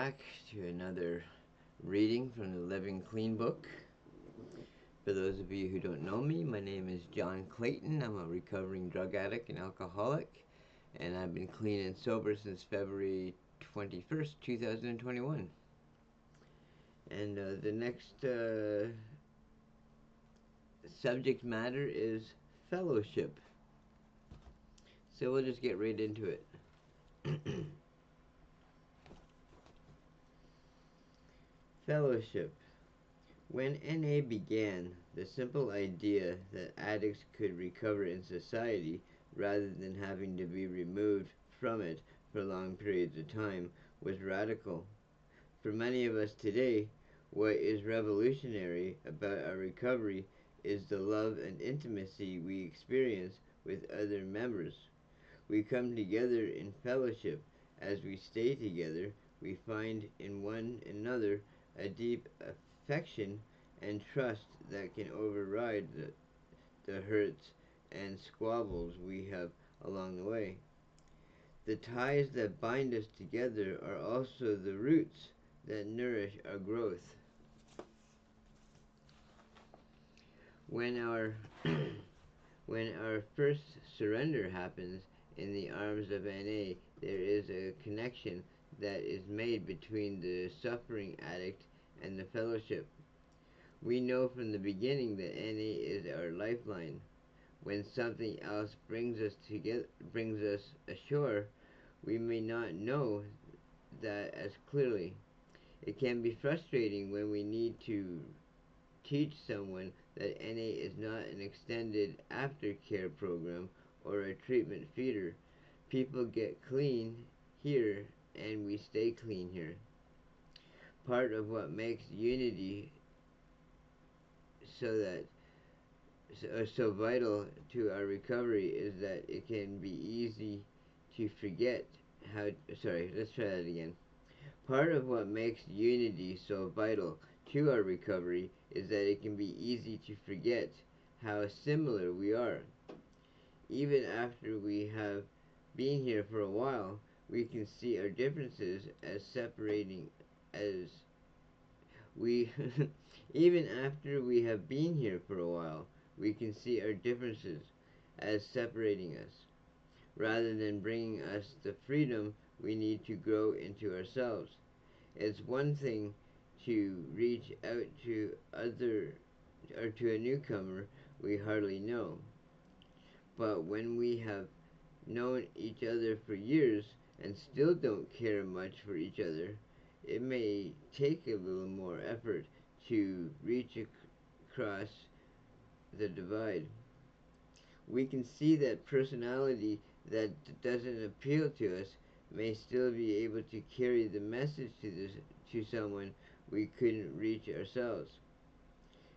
back to another reading from the Living Clean book. For those of you who don't know me, my name is John Clayton. I'm a recovering drug addict and alcoholic, and I've been clean and sober since February 21st, 2021. And the next subject matter is fellowship. So we'll just get right into it. Fellowship. When NA began, the simple idea that addicts could recover in society rather than having to be removed from it for long periods of time was radical. For many of us today, what is revolutionary about our recovery is the love and intimacy we experience with other members. We come together in fellowship. As we stay together, we find in one another a deep affection and trust that can override the hurts and squabbles we have along the way. The ties that bind us together are also the roots that nourish our growth. When our when our first surrender happens in the arms of NA, there is a connection that is made between the suffering addict and the fellowship. We know from the beginning that NA is our lifeline. When something else brings us ashore, we may not know that as clearly. It can be frustrating when we need to teach someone that NA is not an extended aftercare program or a treatment feeder. People get clean here and we stay clean here. Part of what makes unity so vital to our recovery is that it can be easy to forget how. Sorry, let's try that again. Part of what makes unity so vital to our recovery is that it can be easy to forget how similar we are. Even after we have been here for a while, we can see our differences as separating as we even after we have been here for a while, we can see our differences as separating us rather than bringing us the freedom we need to grow into ourselves. It's one thing to reach out to a newcomer we hardly know. But when we have known each other for years and still don't care much for each other, it may take a little more effort to reach across the divide. We can see that personality that doesn't appeal to us may still be able to carry the message to someone we couldn't reach ourselves.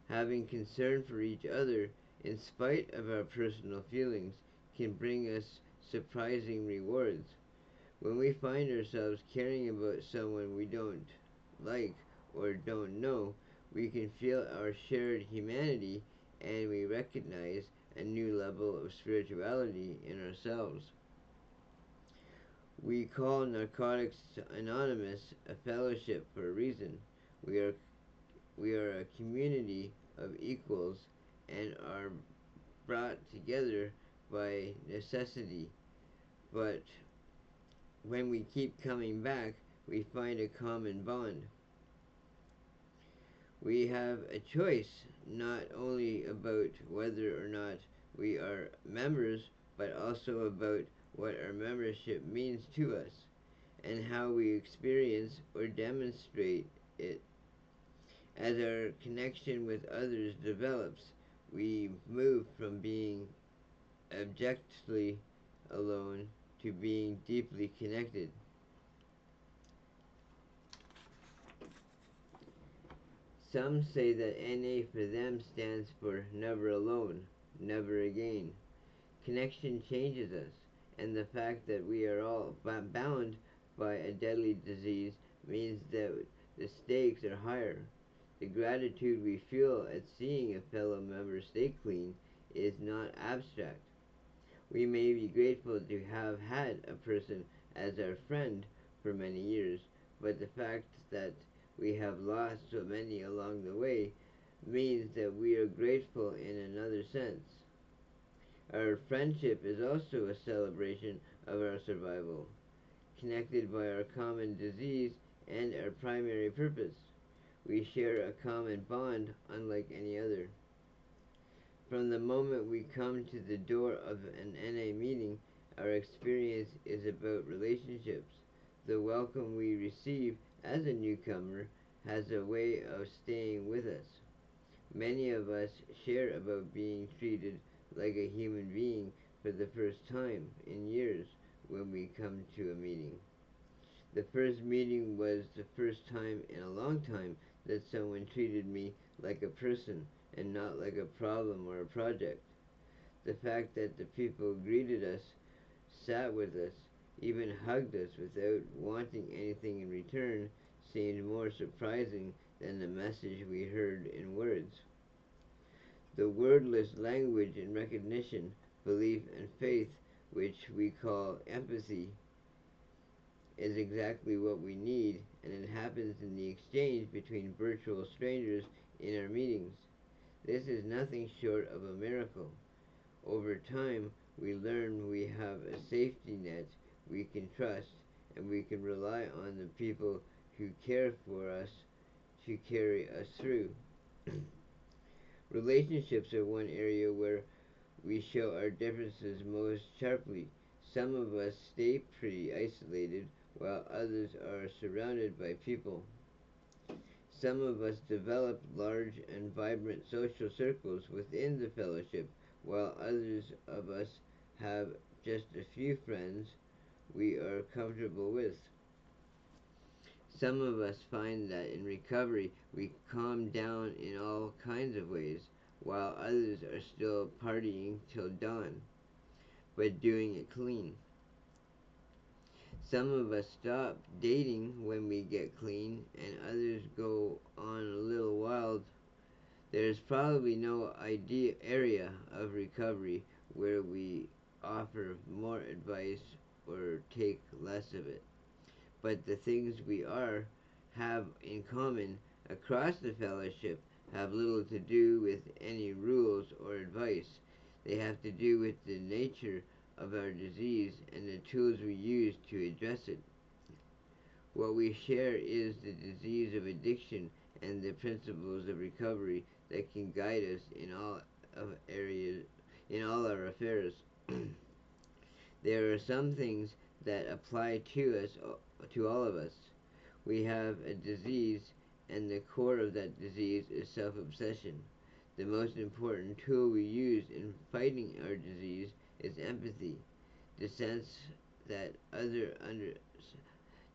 Having concern for each other, in spite of our personal feelings, can bring us surprising rewards. When we find ourselves caring about someone we don't like or don't know, we can feel our shared humanity and we recognize a new level of spirituality in ourselves. We call Narcotics Anonymous a fellowship for a reason. We are a community of equals and are brought together by necessity. But when we keep coming back, we find a common bond. We have a choice not only about whether or not we are members, but also about what our membership means to us and how we experience or demonstrate it. As our connection with others develops, we move from being abjectly alone to being deeply connected. Some say that NA for them stands for never alone, never again. Connection changes us, and the fact that we are all bound by a deadly disease means that the stakes are higher. The gratitude we feel at seeing a fellow member stay clean is not abstract. We may be grateful to have had a person as our friend for many years, but the fact that we have lost so many along the way means that we are grateful in another sense. Our friendship is also a celebration of our survival, connected by our common disease and our primary purpose. We share a common bond unlike any other. From the moment we come to the door of an NA meeting, our experience is about relationships. The welcome we receive as a newcomer has a way of staying with us. Many of us share about being treated like a human being for the first time in years when we come to a meeting. The first meeting was the first time in a long time that someone treated me like a person and not like a problem or a project. The fact that the people greeted us, sat with us, even hugged us without wanting anything in return seemed more surprising than the message we heard in words. The wordless language and recognition, belief, and faith, which we call empathy, is exactly what we need, and it happens in the exchange between virtual strangers in our meetings. This is nothing short of a miracle. Over time, we learn we have a safety net we can trust, and we can rely on the people who care for us to carry us through. Relationships are one area where we show our differences most sharply. Some of us stay pretty isolated while others are surrounded by people. Some of us develop large and vibrant social circles within the fellowship, while others of us have just a few friends we are comfortable with. Some of us find that in recovery we calm down in all kinds of ways, while others are still partying till dawn, but doing it clean. Some of us stop dating when we get clean, and others go on a little wild. There is probably no idea area of recovery where we offer more advice or take less of it. But the things we have in common across the fellowship have little to do with any rules or advice. They have to do with the nature of our disease and the tools we use to address it. What we share is the disease of addiction and the principles of recovery that can guide us in all our affairs. There are some things that apply to all of us. We have a disease, and the core of that disease is self-obsession. The most important tool we use in fighting our disease is empathy, the sense that other under,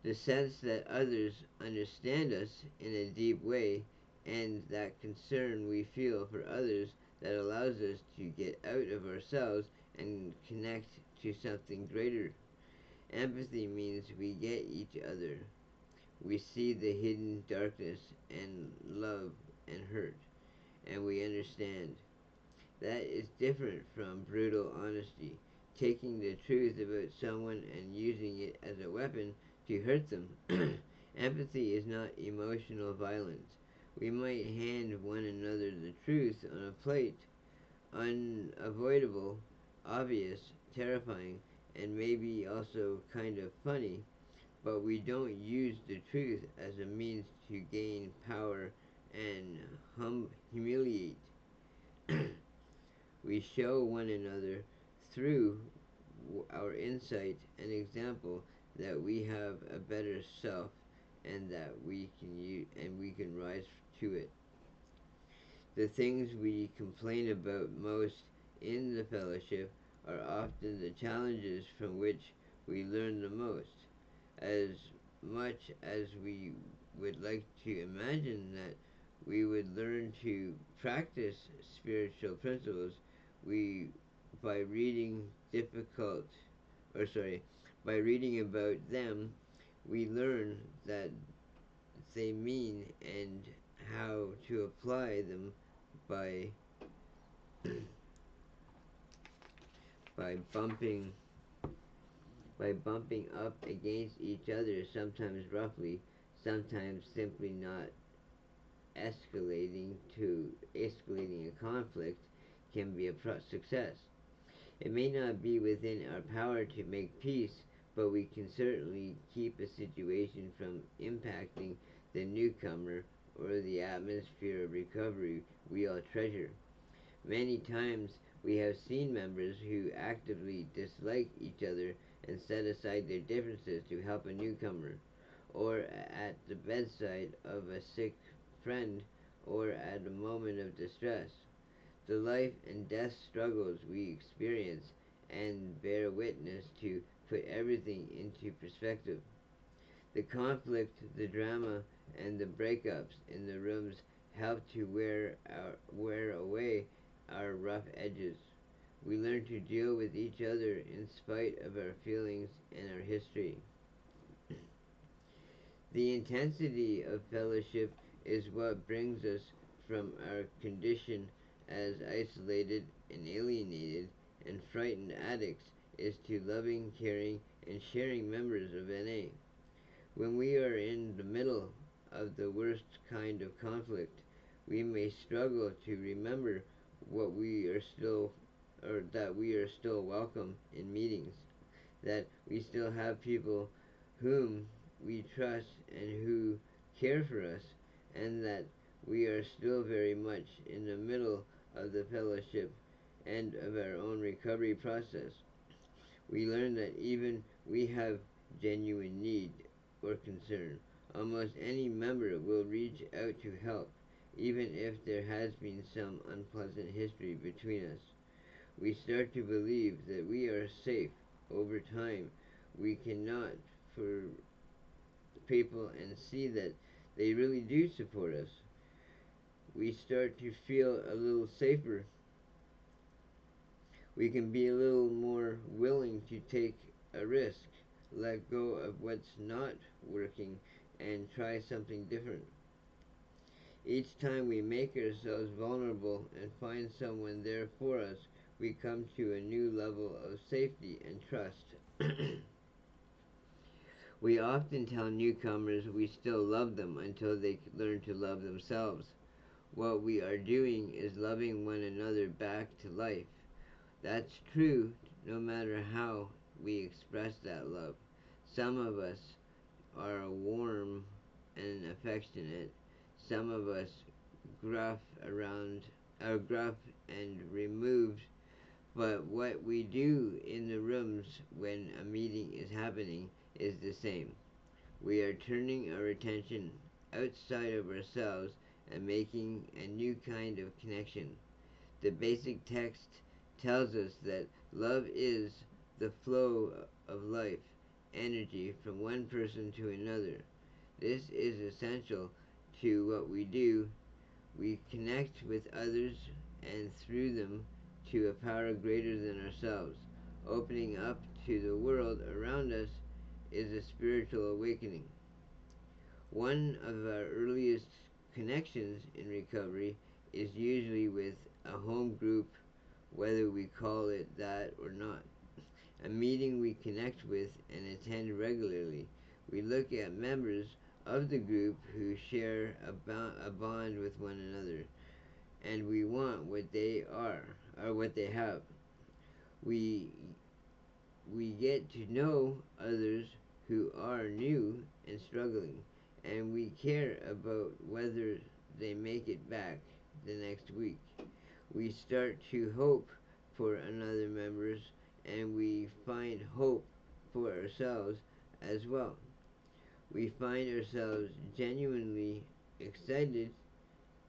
the sense that others understand us in a deep way, and that concern we feel for others that allows us to get out of ourselves and connect to something greater. Empathy means we get each other. We see the hidden darkness and love and hurt, and we understand. That is different from brutal honesty, taking the truth about someone and using it as a weapon to hurt them. Empathy is not emotional violence. We might hand one another the truth on a plate, unavoidable, obvious, terrifying, and maybe also kind of funny, but we don't use the truth as a means to gain power and humiliate. We show one another through our insight and example that we have a better self and that we can rise to it. The things we complain about most in the fellowship are often the challenges from which we learn the most. As much as we would like to imagine that we would learn to practice spiritual principles, we by reading difficult or sorry by reading about them, we learn that they mean and how to apply them by by bumping up against each other, sometimes roughly, sometimes simply not escalating a conflict can be a success. It may not be within our power to make peace, but we can certainly keep a situation from impacting the newcomer or the atmosphere of recovery we all treasure. Many times we have seen members who actively dislike each other and set aside their differences to help a newcomer, or at the bedside of a sick friend, or at a moment of distress. The life and death struggles we experience and bear witness to put everything into perspective. The conflict, the drama, and the breakups in the rooms help to wear away our rough edges. We learn to deal with each other in spite of our feelings and our history. The intensity of fellowship is what brings us from our condition as isolated and alienated and frightened addicts is to loving, caring, and sharing members of NA. When we are in the middle of the worst kind of conflict, we may struggle to remember what we are still or that we are still welcome in meetings, that we still have people whom we trust and who care for us, and that we are still very much in the middle of the fellowship and of our own recovery process. We learn that even we have genuine need or concern. Almost any member will reach out to help, even if there has been some unpleasant history between us. We start to believe that we are safe. Over time, we cannot for people and see that they really do support us. We start to feel a little safer. We can be a little more willing to take a risk, let go of what's not working, and try something different. Each time we make ourselves vulnerable and find someone there for us, we come to a new level of safety and trust. We often tell newcomers we still love them until they learn to love themselves. What we are doing is loving one another back to life. That's true no matter how we express that love. Some of us are warm and affectionate. Some of us gruff around are gruff and removed, but what we do in the rooms when a meeting is happening is the same. We are turning our attention outside of ourselves and making a new kind of connection. The basic text tells us that love is the flow of life, energy from one person to another. This is essential to what we do. We connect with others and through them to a power greater than ourselves. Opening up to the world around us is a spiritual awakening. One of our earliest connections in recovery is usually with a home group, whether we call it that or not. A meeting we connect with and attend regularly. We look at members of the group who share a bond with one another, and we want what they are or what they have. We we get to know others who are new and struggling, and we care about whether they make it back the next week. We start to hope for another members, and we find hope for ourselves as well. We find ourselves genuinely excited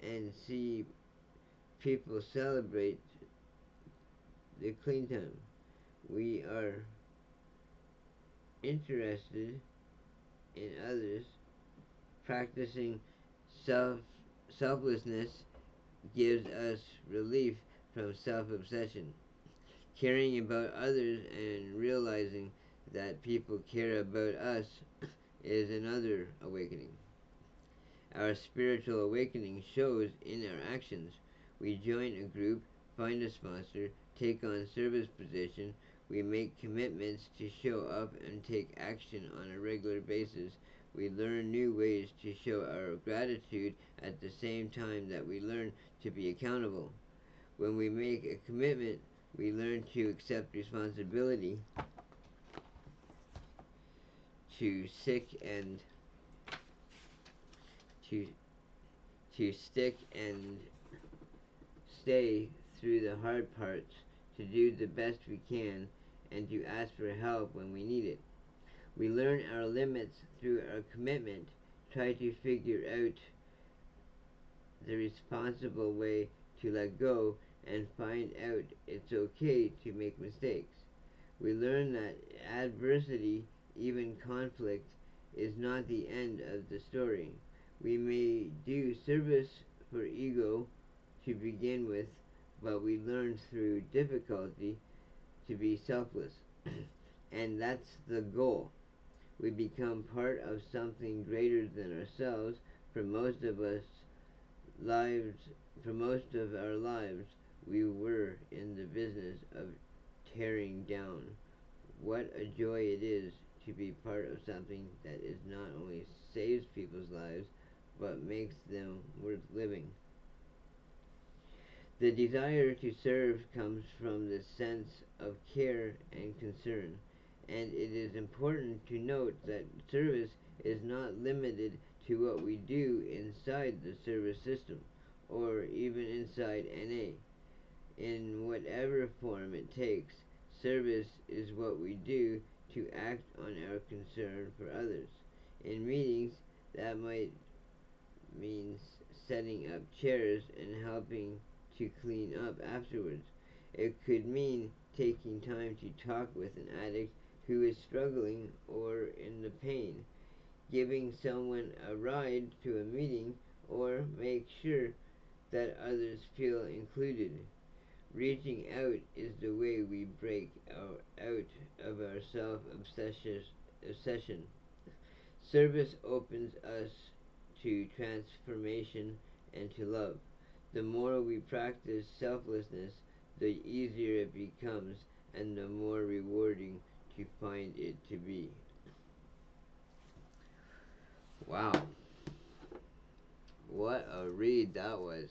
and see people celebrate the clean time. We are interested in others. Practicing self selflessness gives us relief from self-obsession. Caring about others and realizing that people care about us is another awakening. Our spiritual awakening shows in our actions. We join a group, find a sponsor, take on service position, we make commitments to show up and take action on a regular basis. We learn new ways to show our gratitude at the same time that we learn to be accountable. When we make a commitment, we learn to accept responsibility to stick and to stick and stay through the hard parts, to do the best we can, and to ask for help when we need it. We learn our limits through our commitment, try to figure out the responsible way to let go, and find out it's okay to make mistakes. We learn that adversity, even conflict, is not the end of the story. We may do service for ego to begin with, but we learn through difficulty to be selfless. And that's the goal. We become part of something greater than ourselves. For most of us lives for most of our lives we were in the business of tearing down. What a joy it is to be part of something that is not only saves people's lives but makes them worth living. The desire to serve comes from the sense of care and concern, and it is important to note that service is not limited to what we do inside the service system or even inside NA. In whatever form it takes, service is what we do to act on our concern for others. In meetings, that might mean setting up chairs and helping to clean up afterwards. It could mean taking time to talk with an addict who is struggling or in the pain, giving someone a ride to a meeting, or make sure that others feel included. Reaching out is the way we break out of our obsession. Service opens us to transformation and to love. The more we practice selflessness, the easier it becomes and the more rewarding to find it to be. Wow, what a read that was.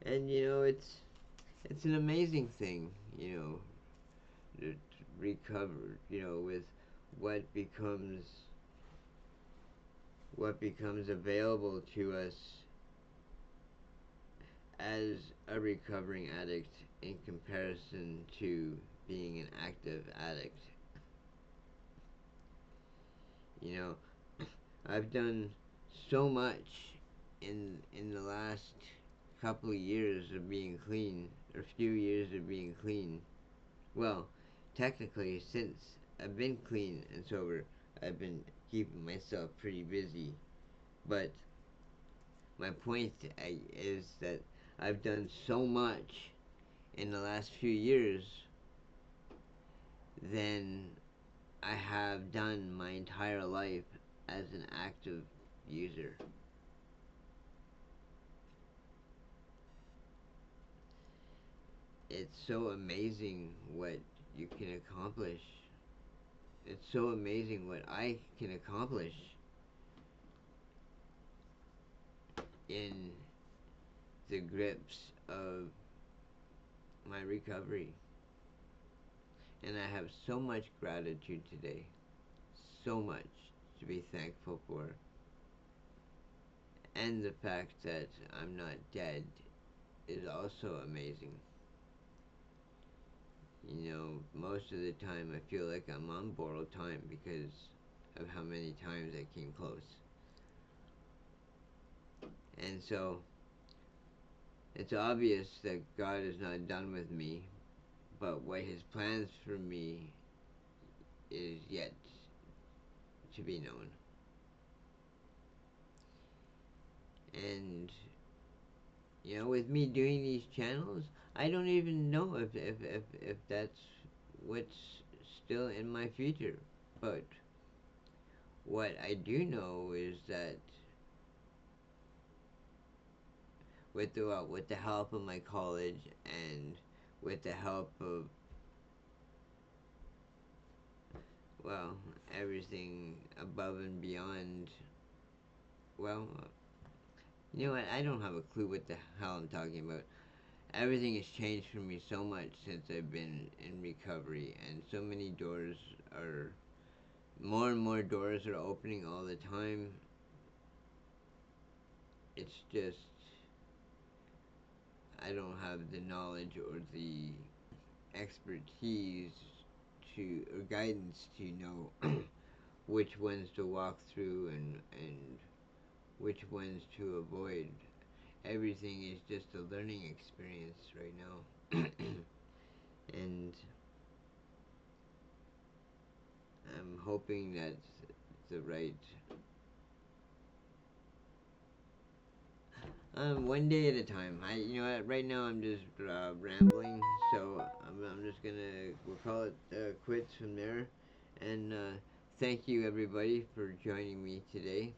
And it's an amazing thing, to recover, with what becomes available to us as a recovering addict in comparison to being an active addict. You know, I've done so much in the last couple of years of being clean, or few years of being clean. Well, technically, since I've been clean and sober, I've been keeping myself pretty busy. But my point is that I've done so much in the last few years than I have done my entire life as an active user. It's so amazing what you can accomplish. It's so amazing what I can accomplish in the grips of my recovery. And I have so much gratitude today. So much to be thankful for. And the fact that I'm not dead is also amazing. Most of the time I feel like I'm on borrowed time because of how many times I came close. And so, it's obvious that God is not done with me, but what His plans for me is yet to be known. And, with me doing these channels, I don't even know if that's what's still in my future. But what I do know is that with the help of my college and with the help of well, everything above and beyond. Well, you know what? I don't have a clue what the hell I'm talking about. Everything has changed for me so much since I've been in recovery, and so many doors are, more and more doors are opening all the time. It's just, I don't have the knowledge or the expertise to, or guidance to know which ones to walk through and which ones to avoid. Everything is just a learning experience right now. And I'm hoping that's the right. One day at a time. You know what? Right now I'm just rambling, so I'm just gonna, we'll call it quits from there. And thank you everybody for joining me today.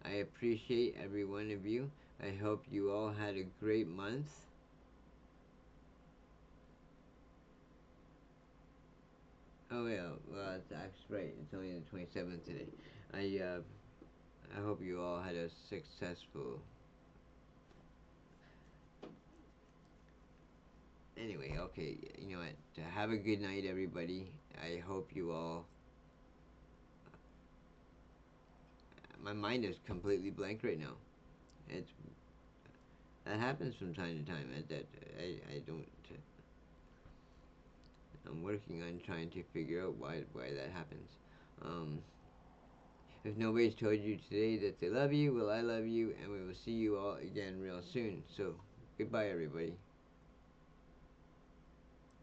I appreciate every one of you. I hope you all had a great month. Oh yeah, well that's actually right. It's only the 27th today. I hope you all had a successful. Anyway, okay. You know what? Have a good night, everybody. I hope you all. My mind is completely blank right now. It's that happens from time to time. That I don't. I'm working on trying to figure out why that happens. Um, if nobody's told you today that they love you, well, I love you, and we will see you all again real soon. So, goodbye, everybody.